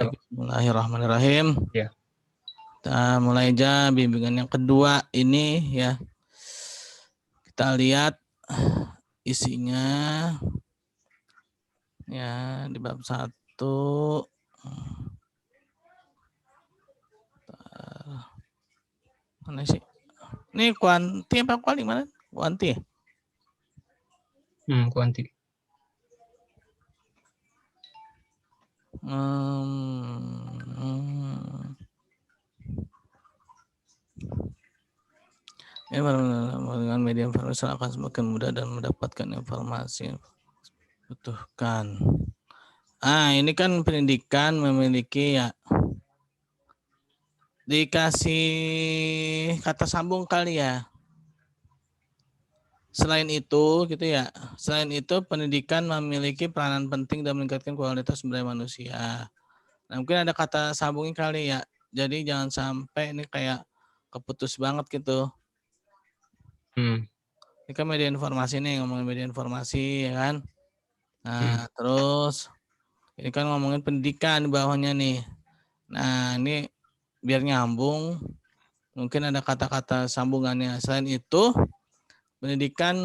Halo. Bismillahirrahmanirrahim. Ya. Kita mulai aja bimbingan yang kedua ini ya. Kita lihat isinya ya di bab 1. Mana sih? Ini kuanti apa kuali mana? Kuanti. Kuanti. Dengan media informasi akan semakin mudah dan mendapatkan informasi yang butuhkan. Ini kan pendidikan memiliki ya dikasih kata sambung kali ya. Selain itu gitu ya, selain itu pendidikan memiliki peranan penting dan meningkatkan kualitas sumber daya manusia. Nah, mungkin ada kata sambungnya kali ya. Jadi jangan sampai ini kayak keputus banget gitu. Ini kan media informasi nih, ngomongin media informasi ya kan. Nah, terus ini kan ngomongin pendidikan di bawahnya nih. Nah, ini biar nyambung mungkin ada kata-kata sambungannya. Selain itu pendidikan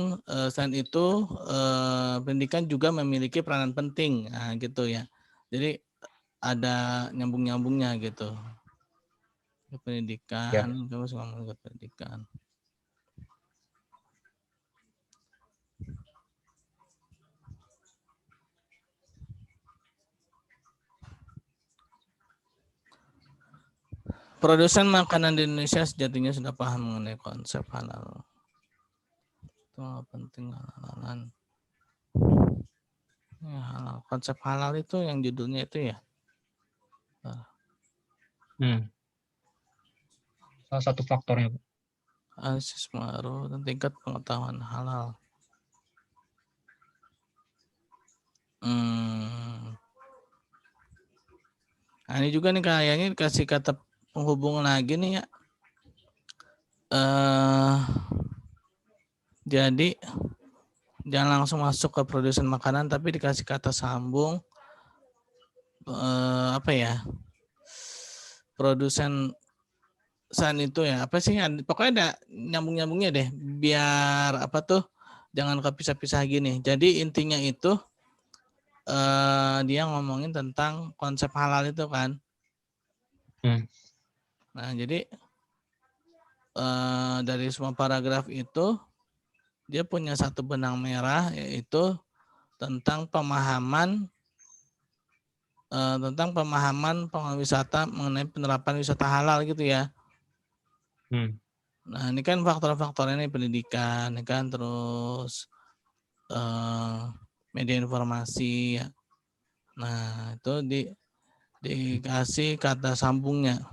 juga memiliki peranan penting. Nah, gitu ya. Jadi ada nyambung-nyambungnya gitu. Pendidikan, terus ngomong ke pendidikan. Produsen makanan di Indonesia sejatinya sudah paham mengenai konsep halal. Itu penting halalan. Ya, halal. Konsep halal itu yang judulnya itu ya. Salah satu faktornya, Pak. Asis ma'ruf dan tingkat pengetahuan halal. Nah, ini juga nih kayaknya dikasih kata penghubung lagi nih ya. Jadi jangan langsung masuk ke produsen makanan tapi dikasih kata sambung apa ya? Produsen san itu ya apa sih? Pokoknya ada nyambung-nyambungnya deh. Biar apa tuh? Jangan kepisah-pisah gini. Jadi intinya itu dia ngomongin tentang konsep halal itu kan. Nah, jadi dari semua paragraf itu dia punya satu benang merah yaitu tentang pemahaman pengwisata mengenai penerapan wisata halal gitu ya. Nah, ini kan faktor-faktornya nih pendidikan, ini kan terus media informasi ya. Nah, itu dikasih kata sambungnya.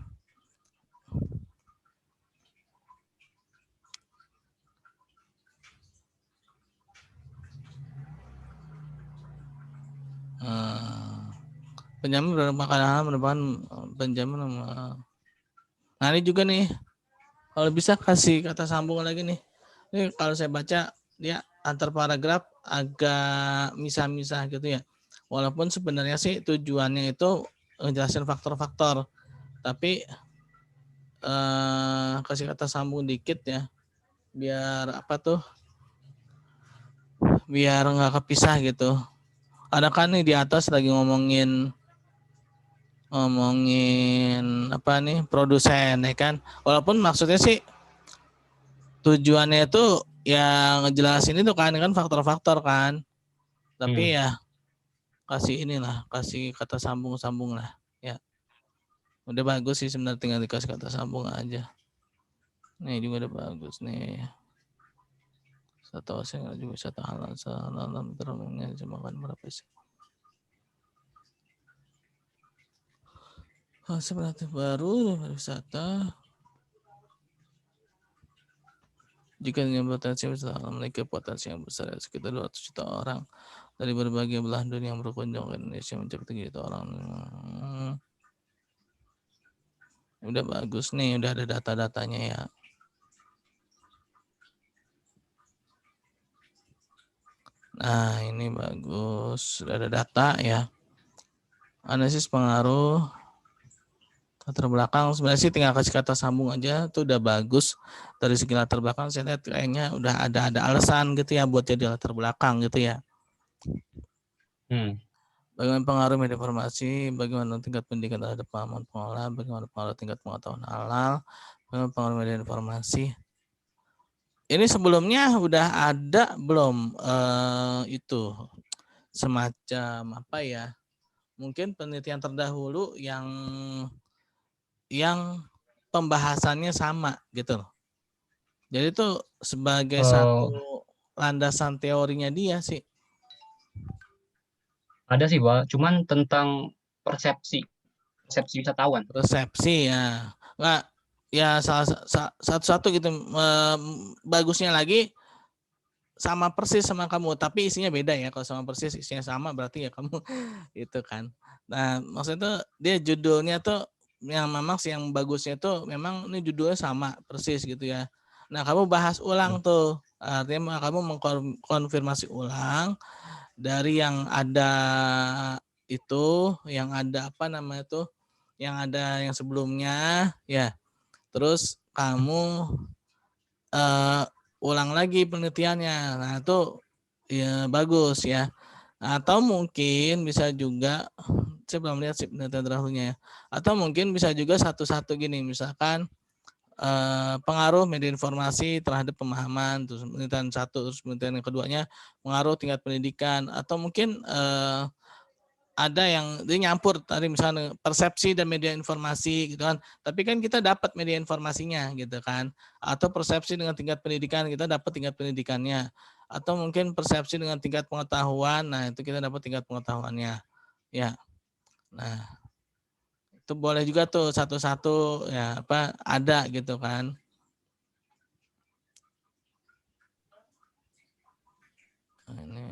Penjamin makanan halal merupakan penjamin. Nah, ini juga nih kalau bisa kasih kata sambung lagi nih. Ini kalau saya baca dia antar paragraf agak misah-misah gitu ya. Walaupun sebenarnya sih tujuannya itu ngejelasin faktor-faktor. Tapi kasih kata sambung dikit ya. Biar apa tuh? Biar nggak kepisah gitu. Ada kan nih di atas lagi ngomongin apa nih produsen ya kan. Walaupun maksudnya sih tujuannya itu ya ngejelasin itu kan faktor-faktor kan. Tapi ya kasih kata sambung lah ya. Udah bagus sih sebenarnya, tinggal dikasih kata sambung aja. Nih juga udah bagus nih. Satu saya juga bisa tahan dalam terumnya makan berapa sih? Sebenarnya baru wisata. Jika dengan potensi wisata memiliki potensi yang besar sekitar 200 juta orang dari berbagai belahan dunia yang berkunjung ke Indonesia mencapai 3 juta orang. Udah bagus nih, udah ada data-datanya ya. Nah, ini bagus, sudah ada data ya. Analisis pengaruh latar belakang. Sebenarnya sih tinggal kasih kata sambung aja, itu udah bagus. Dari segi latar belakang saya lihat kayaknya udah ada alasan gitu ya buat jadi latar belakang gitu ya. Bagaimana pengaruh media informasi, bagaimana tingkat pendidikan terhadap pemahaman pengelola, bagaimana pengaruh tingkat pengetahuan halal, bagaimana pengaruh media informasi. Ini sebelumnya udah ada belum itu semacam apa ya? Mungkin penelitian terdahulu yang pembahasannya sama gitu loh. Jadi itu sebagai satu landasan teorinya dia sih. Ada sih, Pak. Cuman tentang persepsi wisatawan. Resepsi ya. Nggak, ya satu-satu gitu. Bagusnya lagi sama persis sama kamu, tapi isinya beda ya. Kalau sama persis isinya sama berarti ya kamu itu kan. Nah, maksudnya tuh dia judulnya tuh yang memang sih yang bagusnya tuh memang ini judulnya sama persis gitu ya. Nah, kamu bahas ulang tuh. Artinya kamu mengkonfirmasi ulang dari yang ada itu, yang ada apa namanya tuh, yang ada yang sebelumnya ya. Terus kamu ulang lagi penelitiannya. Nah, itu ya bagus ya. Atau mungkin bisa juga, saya belum lihat sih penelitian terakhirnya ya. Atau mungkin bisa juga satu-satu gini, misalkan pengaruh media informasi terhadap pemahaman, terus penelitian satu, terus penelitian yang keduanya pengaruh tingkat pendidikan, atau mungkin ada yang dia nyampur tadi misalnya persepsi dan media informasi gitu kan. Tapi kan kita dapat media informasinya gitu kan. Atau persepsi dengan tingkat pendidikan kita dapat tingkat pendidikannya. Atau mungkin persepsi dengan tingkat pengetahuan, nah itu kita dapat tingkat pengetahuannya. Ya. Nah, itu boleh juga tuh satu-satu ya apa ada gitu kan. Nah, ini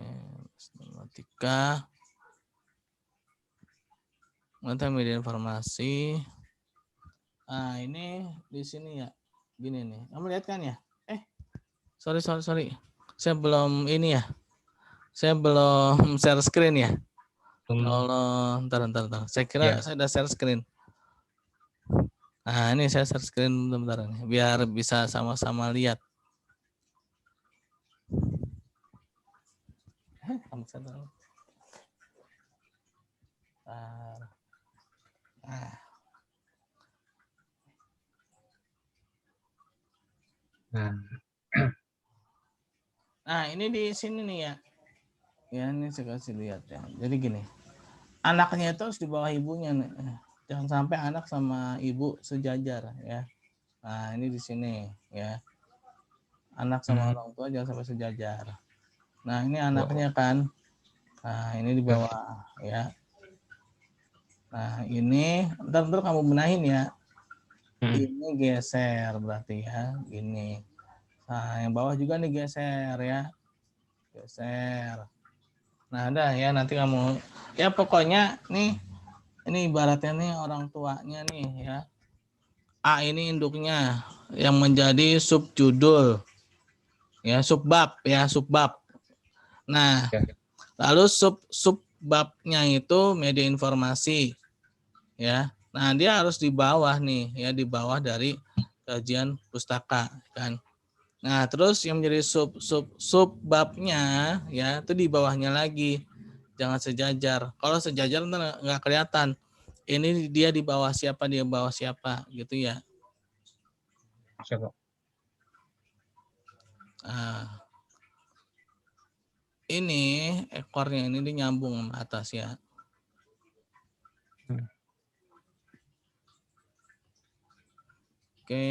matematika. Mata media informasi. Nah, ini di sini ya. Gini nih. Kamu lihat kan ya? Sorry. Saya belum ini ya. Saya belum share screen ya. Kalau ntar. Saya kira saya udah share screen. Nah, ini saya share screen bentar nih, biar bisa sama-sama lihat. Nah, ini di sini nih ya. Ya, ini saya kasih lihat ya. Jadi gini. Anaknya itu harus di bawah ibunya nih. Jangan sampai anak sama ibu sejajar ya. Nah, ini di sini ya. Anak sama orang tua jangan sampai sejajar. Nah, ini anaknya kan. Nah, ini di bawah ya. Nah, ini ntar kamu benahin ya. Ini geser berarti ya, gini. Nah, yang bawah juga nih geser ya. Geser. Nah, ada ya nanti kamu ya pokoknya nih ini ibaratnya nih orang tuanya nih ya. A ini induknya yang menjadi subjudul. Ya, subbab ya, subbab. Nah, lalu subbabnya itu media informasi. Ya. Nah, dia harus di bawah nih ya, di bawah dari kajian pustaka kan. Nah, terus yang menjadi subbabnya ya itu di bawahnya lagi. Jangan sejajar. Kalau sejajar nggak kelihatan. Ini dia di bawah siapa, dia bawah siapa gitu ya. Siapa? Nah, ini ekornya ini nyambung sama atas ya. Oke.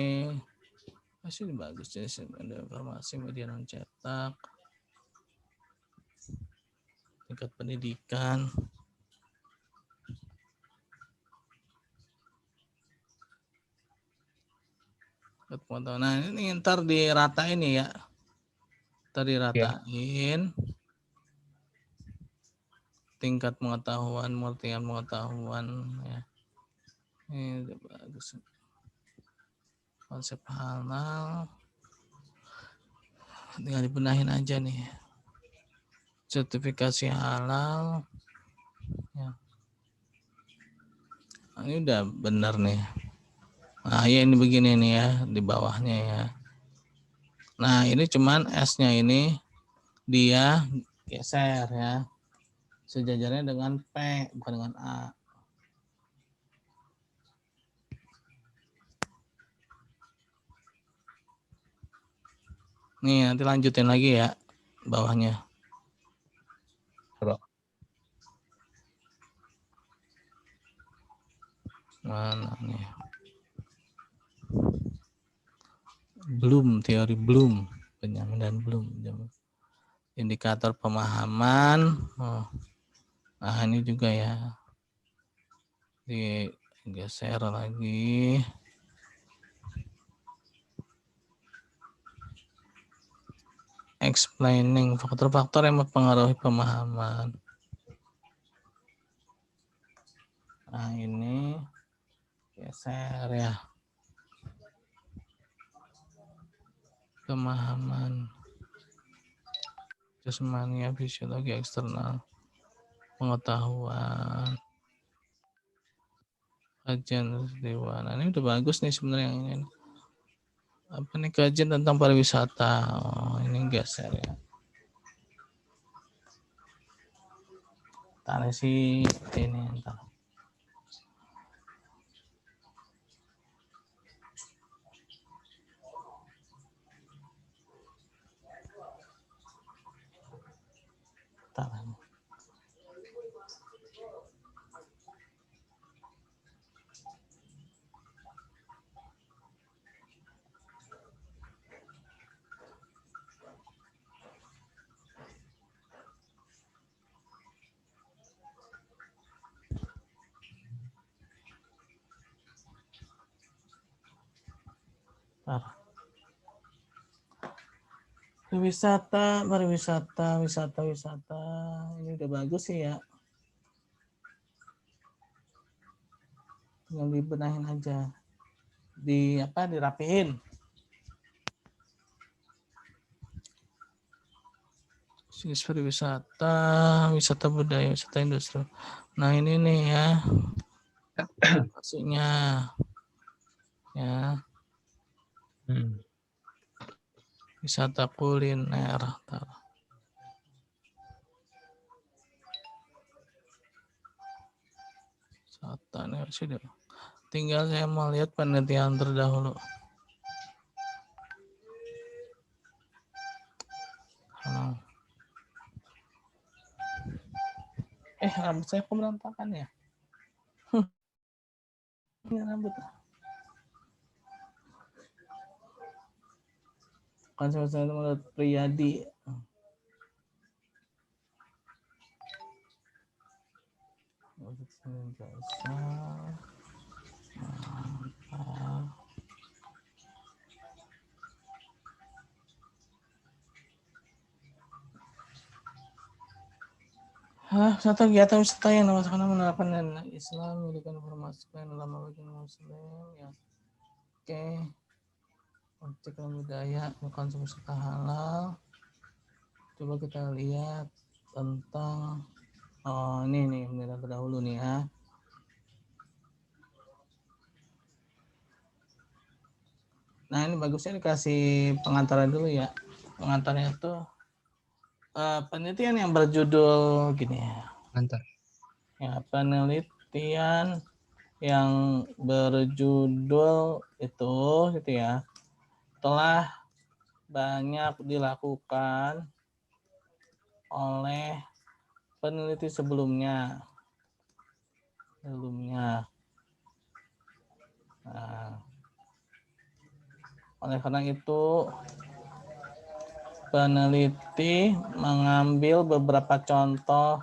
Masih bagus ya, ada informasi media non cetak, tingkat pendidikan. Nah, ini ntar diratain ya. Ntar diratain. Tingkat pengetahuan, pengertian pengetahuan ya. Ini bagus. Konsep halal. Tinggal dibenahin aja nih. Sertifikasi halal. Ya. Ini udah benar nih. Nah, ya ini begini nih ya, di bawahnya ya. Nah, ini cuman S-nya ini dia geser ya. Sejajarnya dengan P, bukan dengan A. Nih, nanti lanjutin lagi ya bawahnya. Mana nih? Teori Bloom, penyamaan Bloom. Indikator pemahaman. Oh. Nah, ini juga ya. Digeser lagi. Explaining faktor-faktor yang mempengaruhi pemahaman. Nah, ini geser ya. Pemahaman. Jasmania, fisiologi eksternal. Pengetahuan. Kajian dewa. Nah, ini udah bagus nih sebenarnya yang ini. Apa nih, kajian tentang pariwisata. Oh, ini geser ya. Tarik sih ini entar. Tarik. Wisata. Ini udah bagus sih ya. Tinggal dibenahin aja. Dirapihin. Sinis pariwisata, wisata budaya, wisata industri. Nah, ini nih ya. Maksudnya ya. Wisata kuliner. Wisata nih sih. Tinggal saya mau lihat penelitian terdahulu. Rambut saya kok berantakan ya? Ini rambut. Kan sama-sama menurut Priyadi. Satu kegiatan wisata yang menerapkan dan Islam memberikan informasi dalam bagi Muslim ya. Oke. Cek budaya mengkonsumsi wisata halal. Coba kita lihat tentang ini nih penelitian terdahulu nih ya. Nah, ini bagusnya dikasih pengantarnya dulu ya. Pengantarnya itu penelitian yang berjudul gini ya. Antar. Ya, penelitian yang berjudul itu gitu ya. Telah banyak dilakukan oleh peneliti sebelumnya. Nah, oleh karena itu peneliti mengambil beberapa contoh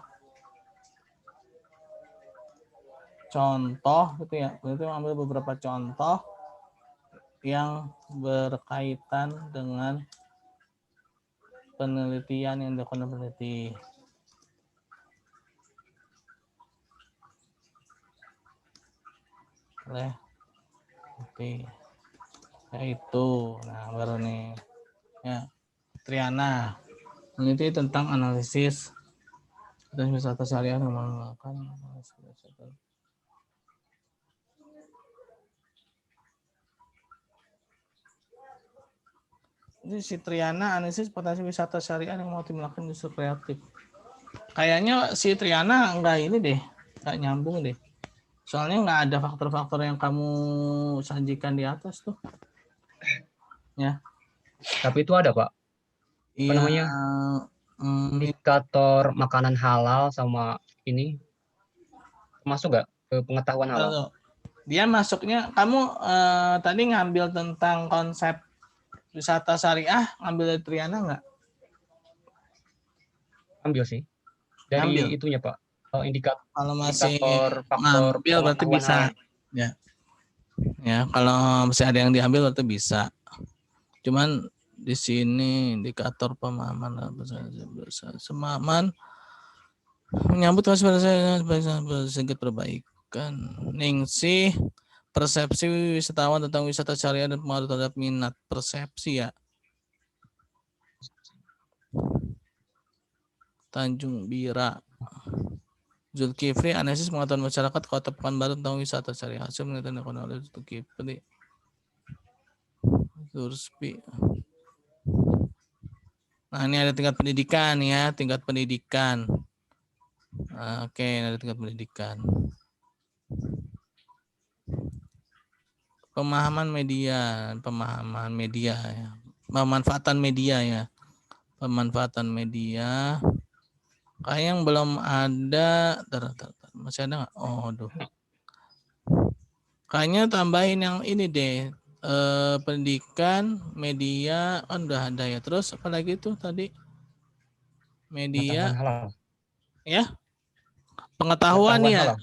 gitu ya. Peneliti mengambil beberapa contoh yang berkaitan dengan penelitian yang dilakukan peneliti. Yaitu, nah baru nih ya, Triana meneliti tentang analisis dan wisata syariah yang menggunakan Ini si Triana, analisis potensi wisata syariah yang mau melakukan industri kreatif. Kayaknya si Triana enggak ini deh, enggak nyambung deh. Soalnya enggak ada faktor-faktor yang kamu sajikan di atas tuh. Ya. Tapi itu ada Pak, apa Iya. namanya, indikator makanan halal sama ini masuk nggak ke pengetahuan halal? Kalau dia masuknya, kamu tadi ngambil tentang konsep wisata syariah, ngambil dari Triana nggak? Ambil sih dari Ngambil. itunya Pak, indikator Kalau masih faktor ngambil berarti pengetahuan bisa. halal. Ya. Ya, kalau masih ada yang diambil berarti bisa. Cuman di sini indikator pemahaman semaman menyambut pada saya sedikit perbaikan. Ningsih persepsi wisatawan tentang wisata syariah dan pengaruh terhadap minat persepsi ya. Tanjung Bira. Zulkifli analisis pengetahuan masyarakat Kota Pekanbaru tentang wisata syariah. Hasil penelitian ekonomi Zulkifli. Zurspi. Nah, ini ada tingkat pendidikan ya, tingkat pendidikan. Oke, ada tingkat pendidikan. Pemahaman media ya. Pemanfaatan media ya. Pemanfaatan media. Kayak yang belum ada, masih ada nggak? Oh, aduh. Kayaknya tambahin yang ini deh. Pendidikan, media, kan udah ada ya. Terus apa lagi tuh tadi? Media, Pengetahuan halal. ya. Pengetahuan ya. Halal.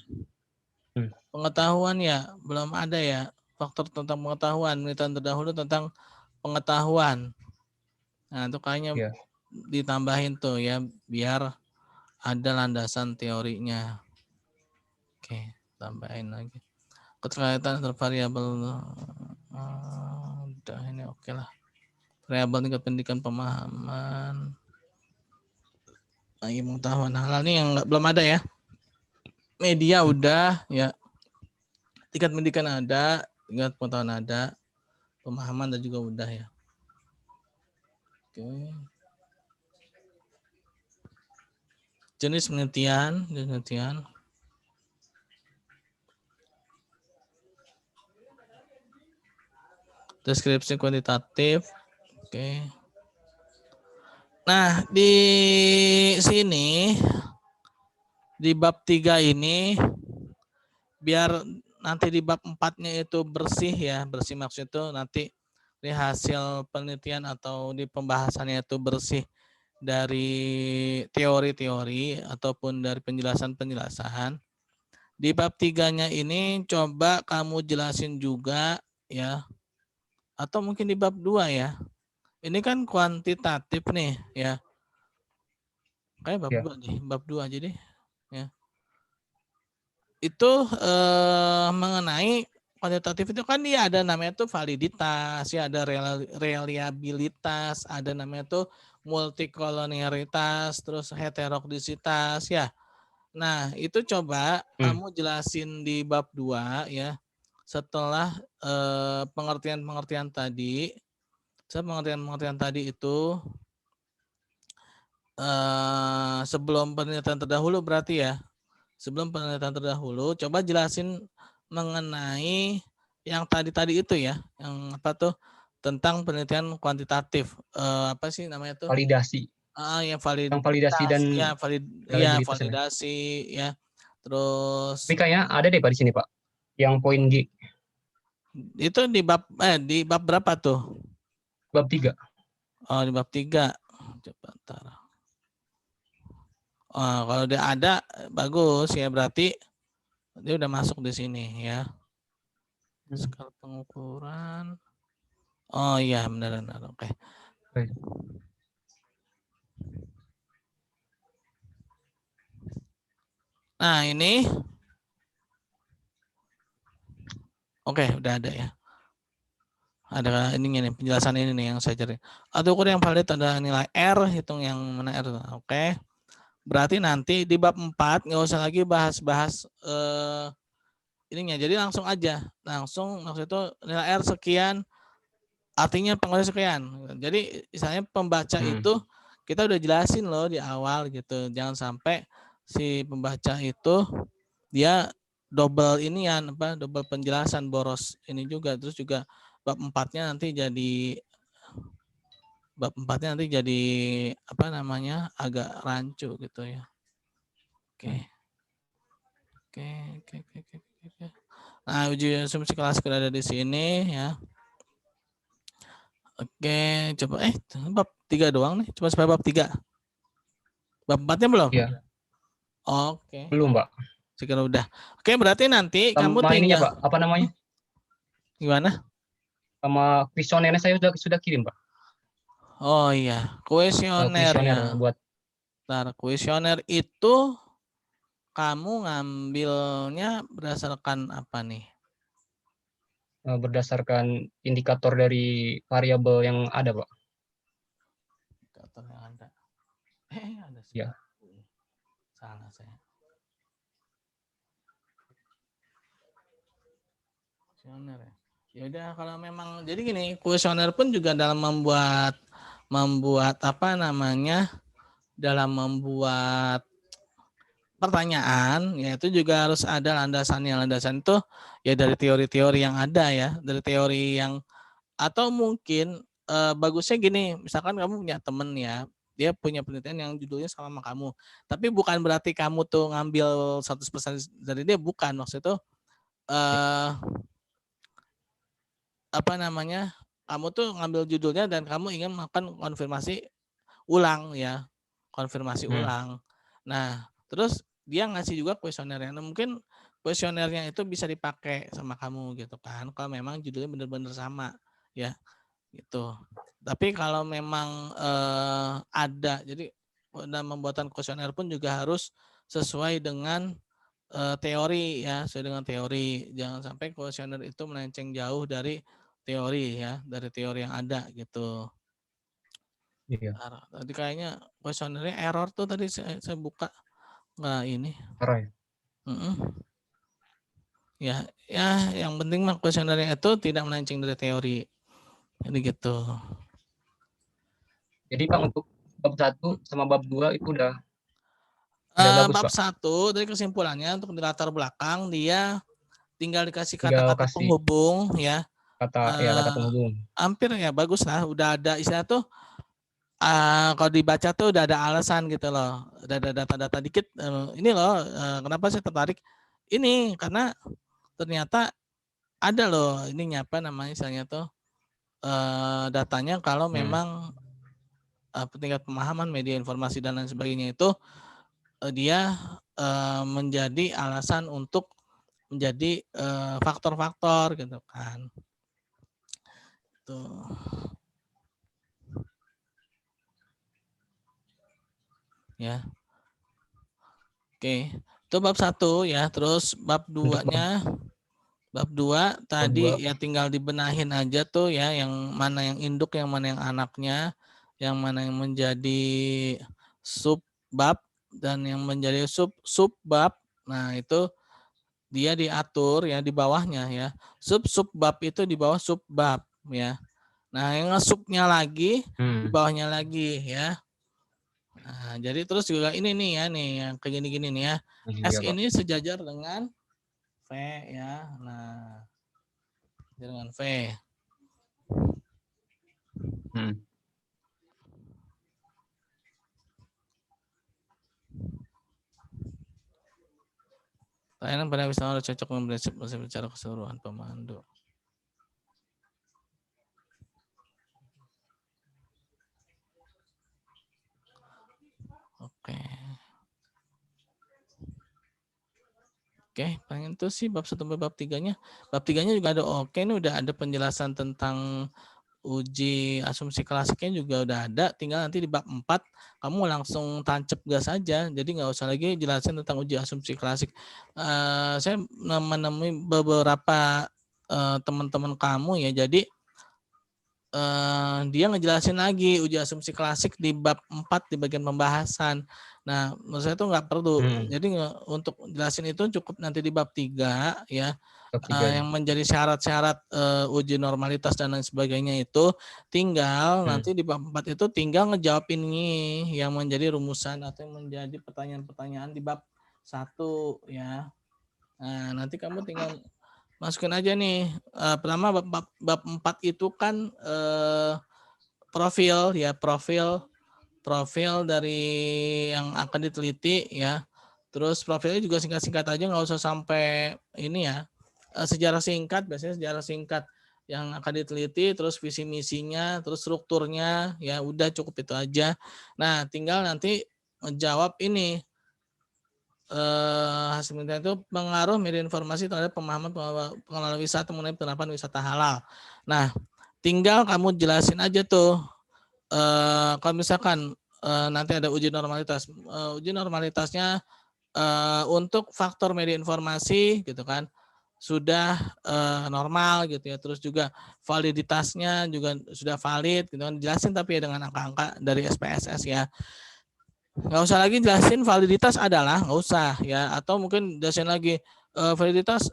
Pengetahuan ya, belum ada ya. Faktor tentang pengetahuan, penelitian terdahulu tentang pengetahuan. Nah, itu kayaknya ditambahin tuh ya, biar ada landasan teorinya. Oke, tambahin lagi. Keterkaitan antar variabel, udah ini oke lah. Variabel tingkat pendidikan pemahaman. Lagi pengetahuan halal ini yang belum ada ya. Media udah ya. Tingkat pendidikan ada, tingkat pengetahuan ada, pemahaman dan juga udah ya. Oke. Jenis penelitian. Deskripsi kuantitatif. Oke. Nah, di sini di bab 3 ini biar nanti di bab 4-nya itu bersih ya, bersih maksudnya itu nanti di hasil penelitian atau di pembahasannya itu bersih dari teori-teori ataupun dari penjelasan-penjelasan. Di bab 3-nya ini coba kamu jelasin juga ya. Atau mungkin di bab 2 ya. Ini kan kuantitatif nih ya. Kayak bab 2 nih, bab 2 aja deh ya. Itu mengenai kuantitatif itu kan dia ada namanya tuh validitas, ya ada reliabilitas, ada namanya tuh multikolonialitas, terus heterogenisitas ya. Nah, itu coba kamu jelasin di bab 2 ya. Setelah pengertian-pengertian tadi, itu sebelum penelitian terdahulu berarti ya. Sebelum penelitian terdahulu, coba jelasin mengenai yang tadi itu ya, yang apa tuh tentang penelitian kuantitatif. Apa sih namanya tuh? Validasi. Yang validasi. Yang validasi dan validasi ya. Terus. Tapi kayaknya ada deh Pak di sini Pak, yang poin G. Itu di bab berapa tuh? Bab 3. Oh, di bab 3. Coba ntar. Oh, kalau dia ada bagus ya, berarti dia udah masuk di sini ya. Skala pengukuran. Oh iya, benar. Oke. Nah, ini. Oke, udah ada ya. Ada ininya nih, penjelasan ini nih yang saya cari. Atau ukur yang valid ada nilai R, hitung yang mana R. Oke. Berarti nanti di bab 4 nggak usah lagi bahas-bahas ininya. Jadi langsung aja. Langsung maksud itu nilai R sekian, artinya pengecualian. Jadi misalnya pembaca itu kita udah jelasin loh di awal gitu. Jangan sampai si pembaca itu dia double inian apa double penjelasan boros ini juga. Terus juga bab 4-nya nanti jadi apa namanya agak rancu gitu ya. Oke. Nah, uji asumsi klasik udah ada di sini ya. Oke, coba bab 3 doang nih, cuma sampai bab 3. Bab 4-nya belum? Iya. Oke. Belum, Pak. Sekarang udah. Oke, berarti nanti kamu Sama ininya, tinggal Pak, apa namanya? Gimana? Sama kuesionernya saya sudah kirim, Pak. Oh iya, kuesioner ya. Buat Kuesioner itu kamu ngambilnya berdasarkan apa nih? berdasarkan indikator dari variabel yang ada, Pak. Indikator yang ada. Ada sih. Ya. Salah saya. Kuesioner ya. Ya udah kalau memang jadi gini, kuesioner pun juga dalam membuat apa namanya? Dalam membuat pertanyaan ya itu juga harus ada landasannya. Landasan itu ya dari teori-teori yang ada ya, dari teori yang atau mungkin bagusnya gini, misalkan kamu punya temen ya, dia punya penelitian yang judulnya sama kamu. Tapi bukan berarti kamu tuh ngambil 100% dari dia, bukan. Maksud itu apa namanya? Kamu tuh ngambil judulnya dan kamu ingin melakukan konfirmasi ulang ya. Konfirmasi ulang. Nah, terus dia ngasih juga kuesionernya. Nah, mungkin kuesionernya itu bisa dipakai sama kamu gitu kan. Kalau memang judulnya benar-benar sama ya. Gitu. Tapi kalau memang ada, jadi dalam pembuatan kuesioner pun juga harus sesuai dengan teori ya, sesuai dengan teori. Jangan sampai kuesioner itu melenceng jauh dari teori ya, dari teori yang ada gitu. Iya. Tadi kayaknya kuesionernya error tuh tadi saya buka nggak ini. Error ya. Ya, yang penting mah kuesionernya itu tidak melenceng dari teori. Jadi gitu. Jadi Pak untuk bab 1 sama bab 2 itu udah bagus, Bab Pak. 1 dari kesimpulannya untuk di latar belakang dia tinggal dikasih Tinggal kata-kata kasih penghubung ya. kata penghubung. Hampir ya bagus lah, udah ada istilah tuh kalau dibaca tuh udah ada alasan gitu loh. Udah ada data-data dikit ini loh kenapa saya tertarik ini karena ternyata ada loh ini apa namanya misalnya tuh datanya kalau memang tingkat pemahaman media informasi dan lain sebagainya itu dia menjadi alasan untuk menjadi faktor-faktor gitu kan. Tuh. Ya. Oke. Itu bab 1 ya. Terus bab 2-nya bab 2 tadi ya tinggal dibenahin aja tuh ya yang mana yang induk, yang mana yang anaknya, yang mana yang menjadi subbab dan yang menjadi subbab. Nah, itu dia diatur ya di bawahnya ya. Subbab itu di bawah subbab ya. Nah, yang ngesubnya lagi di bawahnya lagi ya. Nah, jadi terus juga ini nih ya nih yang kayak gini-gini nih ya. S ini sejajar dengan V ya. Nah, dengan V. Layanan pada wisatawan cocok memberi secara keseluruhan pemandu. Oke. Oke, pengen tuh sih bab 1 sampai bab 3-nya. Bab 3-nya juga ada ini udah ada penjelasan tentang uji asumsi klasiknya juga udah ada. Tinggal nanti di bab 4 kamu langsung tancap gas aja. Jadi nggak usah lagi jelasin tentang uji asumsi klasik. Saya menemui beberapa teman-teman kamu ya. Jadi dia ngejelasin lagi uji asumsi klasik di bab 4 di bagian pembahasan. Nah, menurut saya itu nggak perlu. Jadi untuk jelasin itu cukup nanti di bab 3 ya. bab 3 yang menjadi syarat-syarat uji normalitas dan lain sebagainya itu tinggal nanti di bab 4 itu tinggal ngejawab ini yang menjadi rumusan atau yang menjadi pertanyaan-pertanyaan di bab 1 ya. Nah, nanti kamu tinggal masukin aja nih. Pertama bab 4 itu kan profil ya, profil dari yang akan diteliti ya. Terus profilnya juga singkat-singkat aja, nggak usah sampai ini ya. Sejarah singkat, biasanya sejarah singkat yang akan diteliti, terus visi misinya, terus strukturnya, ya udah cukup itu aja. Nah, tinggal nanti menjawab ini hasil penelitian itu pengaruh media informasi terhadap pemahaman pengelola wisata mengenai penerapan wisata halal. Nah, tinggal kamu jelasin aja tuh kalau misalkan nanti ada uji normalitas, uji normalitasnya untuk faktor media informasi gitu kan sudah normal gitu ya, terus juga validitasnya juga sudah valid gitu kan, jelasin tapi ya dengan angka-angka dari SPSS ya. Nggak usah lagi jelasin validitas adalah, nggak usah ya, atau mungkin jelasin lagi validitas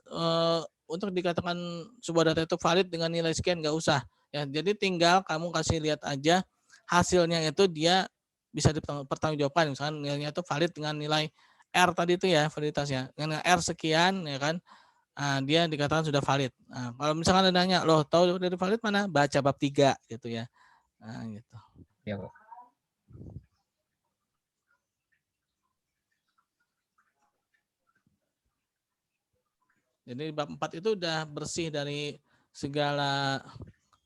untuk dikatakan sebuah data itu valid dengan nilai sekian, nggak usah ya. Jadi tinggal kamu kasih lihat aja hasilnya itu dia bisa dipertanggungjawabkan, misalkan nilainya itu valid dengan nilai R tadi itu ya, validitasnya dengan R sekian ya kan, dia dikatakan sudah valid. Nah, kalau misalkan ada nanya, loh tahu dari valid mana? Baca bab 3 gitu ya. Nah, gitu. Ya, Pak. Jadi bab 4 itu udah bersih dari segala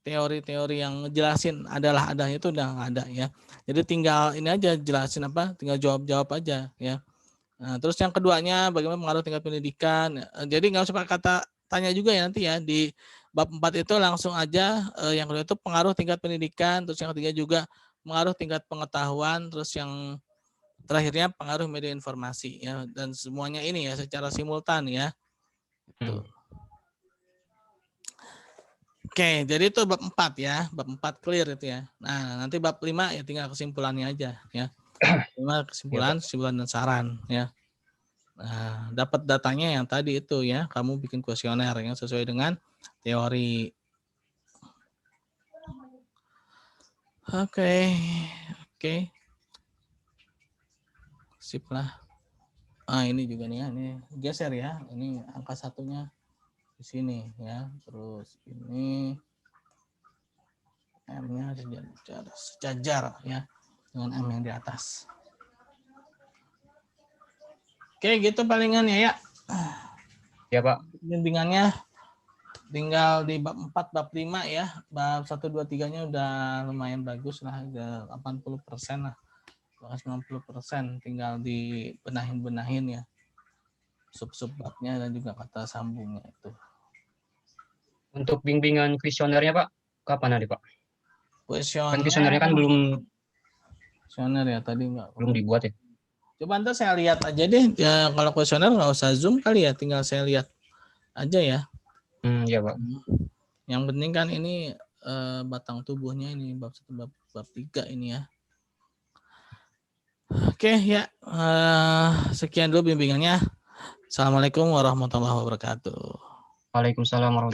teori-teori yang ngejelasin adalah adanya itu udah nggak ada ya. Jadi tinggal ini aja jelasin apa, tinggal jawab-jawab aja ya. Nah, terus yang keduanya bagaimana pengaruh tingkat pendidikan. Jadi nggak usah pakai kata tanya juga ya nanti ya, di bab 4 itu langsung aja yang kedua itu pengaruh tingkat pendidikan, terus yang ketiga juga pengaruh tingkat pengetahuan, terus yang terakhirnya pengaruh media informasi ya, dan semuanya ini ya secara simultan ya. Tuh. Oke, jadi itu bab 4 ya, bab 4 clear itu ya. Nah, nanti bab 5 ya tinggal kesimpulannya aja ya. 5 kesimpulan, kesimpulan dan saran ya. Nah, dapat datanya yang tadi itu ya, kamu bikin kuesioner yang sesuai dengan teori. Oke. Sip lah. Ini juga nih ya, ini geser ya. Ini angka satunya di sini ya. Terus ini M-nya sejajar ya dengan M yang di atas. Oke, gitu palingan ya. Ya, Pak. Bimbingannya tinggal di bab 4, bab 5 ya. Bab 1, 2, 3-nya udah lumayan bagus lah, udah 80% lah. 90%, tinggal dibenahin ya. Sub-sub babnya dan juga kata sambungnya itu. Untuk bimbingan kuesionernya, Pak, kapan nanti, Pak? Kan kuesionernya kan belum kuesioner ya tadi belum dibuat ya. Coba ntar saya lihat aja deh ya, kalau kuesioner nggak usah Zoom kali ya, tinggal saya lihat aja ya. Ya, Pak. Yang penting kan ini batang tubuhnya ini bab 1, bab 3 ini ya. Oke ya, sekian dulu bimbingannya. Assalamualaikum warahmatullahi wabarakatuh. Waalaikumsalam warahmatullahi wabarakatuh.